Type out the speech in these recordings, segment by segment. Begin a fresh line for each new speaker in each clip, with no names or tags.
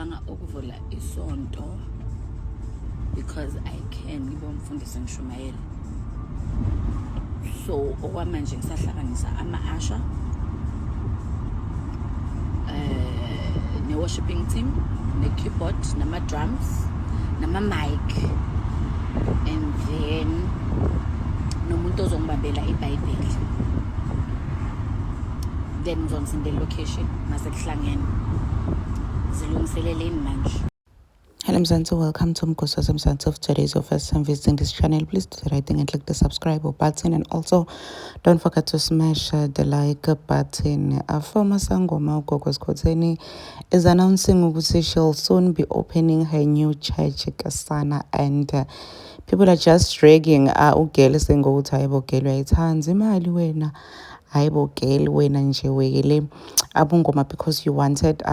ngicabanga ukuvula isonto because I can ngibe umfundisi ngishumayela. So okwamanje ngisahlanganisa ama-usher ne-worshiping team, ne-keyboard, nama-drums, nama-mic, and then nomuntu ozongibambela iBhayibheli. Then ngizonsindela location mase kuhlangene zilungiseleleni manje.
Hello Mzansi, welcome to Mkosazam Mzansi. If today is your first time visiting this channel, please do the right thing and click the subscribe button, and also don't forget to smash the like button. Former Sangoma Ugogos Khotseni is announcing ukuthi she'll soon be opening her new church Kasana, and people are just dragging ugele sengokuthi ayibogele uyayithanda imali wena, ayibogele wena nje wekele abungoma because you wanted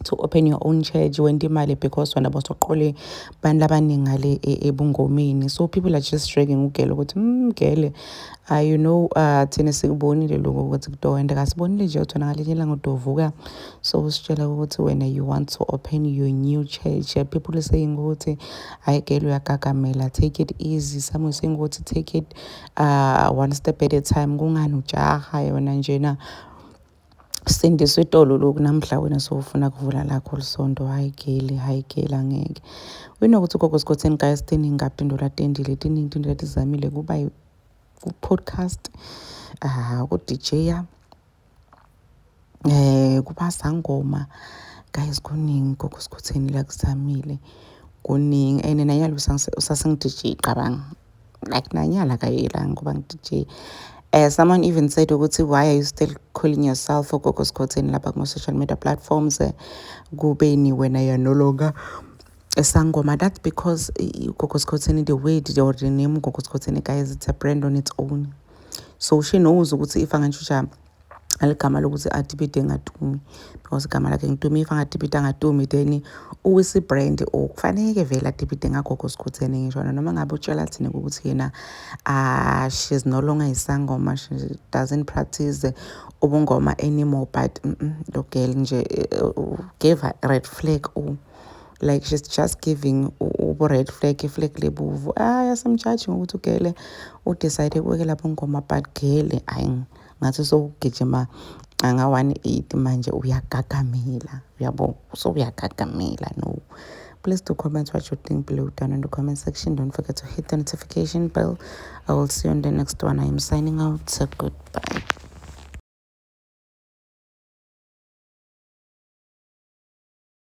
to open your own church when imali because wena bosoqole bantu abaningi ngale ebungomeni. So people are just dragging ugele ukuthi gele you know thina sikubonile lokho ukuthi kudoenda kasibonile nje uthona ngalenyela ngodovuka. So usitshela ukuthi wena you want to open your new church. People are saying ukuthi hayi gele uyagagamela, take it easy. Some are saying ukuthi take it one step at a time. Kungani ujaha yona njena sindiswe itolo lokhu namhla wena sowufuna kuvula lakho lisonto. Hayi gele angeke wena ukuthi Ugogos Khotseni guys tiningi ngapindula tendile tiningi into letizamile kuba ku-podcast ku-DJ kuba sangoma guys kuningi Ugogos Khotseni la kuzamile kuningi and nanyalo usasengidj qabanga like nanyala kayela ngoba ngidj. Someone even said, why are you still calling yourself Ugogos Khotseni lapha kuma social media platforms? Kubeni when you're no longer a sangoma. That's because Ugogos Khotseni, the way the name Ugogos Khotseni, guys, it's a brand on its own. So she knows if I'm going aligama lokuthi adibide ngadumi because igama lakhe ngidumi. If angadibida ngadumi then uwisi brand okufanele vele adibide ngaGogos Khotseni ngisho noma ngabe utshela thina ukuthi yena she's no longer isangoma, she doesn't practice ubungoma anymore, but lo girl nje gave her red flag like she's just giving red flag lebuvu. Yasemjudge ngokuthi ugele udecide ukwekela bungoma, but gele ayi ngathi sowugijima nga-180 manje uyagagamela, uyabo, so uyagagamela. No, please do comment what you think below down in the comment section. Don't forget to hit the notification bell. I will see you on the next one. I am signing out. So goodbye.